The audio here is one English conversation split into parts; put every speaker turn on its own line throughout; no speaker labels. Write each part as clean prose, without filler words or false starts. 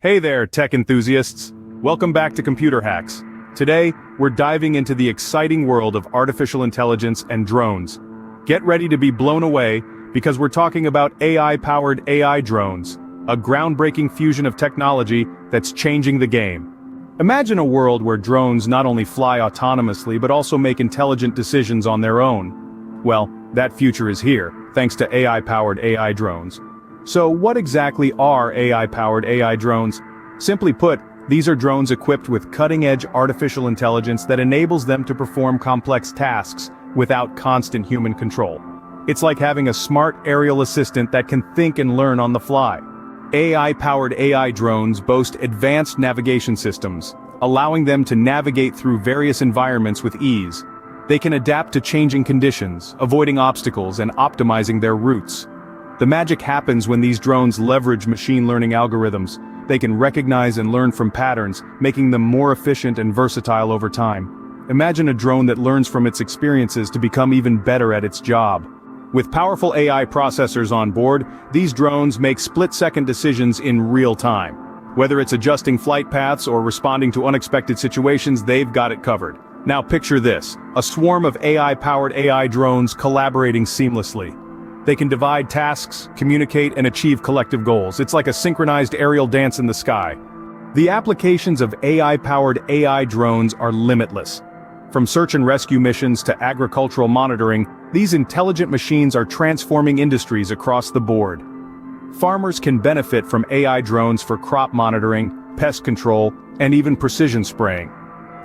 Hey there, tech enthusiasts. Welcome back to Computer Hacks. Today, we're diving into the exciting world of artificial intelligence and drones. Get ready to be blown away, because we're talking about AI-powered AI drones, a groundbreaking fusion of technology that's changing the game. Imagine a world where drones not only fly autonomously but also make intelligent decisions on their own. Well, that future is here, thanks to AI-powered AI drones. So what exactly are AI-powered AI drones? Simply put, these are drones equipped with cutting-edge artificial intelligence that enables them to perform complex tasks without constant human control. It's like having a smart aerial assistant that can think and learn on the fly. AI-powered AI drones boast advanced navigation systems, allowing them to navigate through various environments with ease. They can adapt to changing conditions, avoiding obstacles and optimizing their routes. The magic happens when these drones leverage machine learning algorithms. They can recognize and learn from patterns, making them more efficient and versatile over time. Imagine a drone that learns from its experiences to become even better at its job. With powerful AI processors on board, these drones make split-second decisions in real time. Whether it's adjusting flight paths or responding to unexpected situations, they've got it covered. Now picture this, a swarm of AI-powered AI drones collaborating seamlessly. They can divide tasks, communicate, and achieve collective goals. It's like a synchronized aerial dance in the sky. The applications of AI-powered AI drones are limitless. From search and rescue missions to agricultural monitoring, these intelligent machines are transforming industries across the board. Farmers can benefit from AI drones for crop monitoring, pest control, and even precision spraying.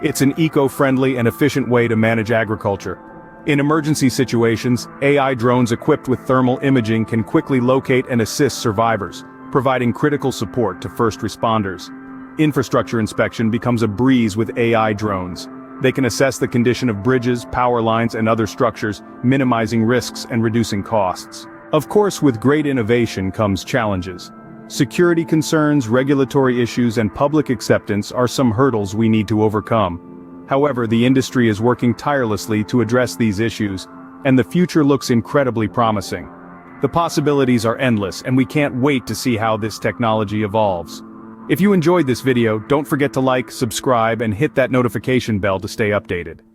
It's an eco-friendly and efficient way to manage agriculture. In emergency situations, AI drones equipped with thermal imaging can quickly locate and assist survivors, providing critical support to first responders. Infrastructure inspection becomes a breeze with AI drones. They can assess the condition of bridges, power lines, and other structures, minimizing risks and reducing costs. Of course, with great innovation comes challenges. Security concerns, regulatory issues, and public acceptance are some hurdles we need to overcome. However, the industry is working tirelessly to address these issues, and the future looks incredibly promising. The possibilities are endless, and we can't wait to see how this technology evolves. If you enjoyed this video, don't forget to like, subscribe, and hit that notification bell to stay updated.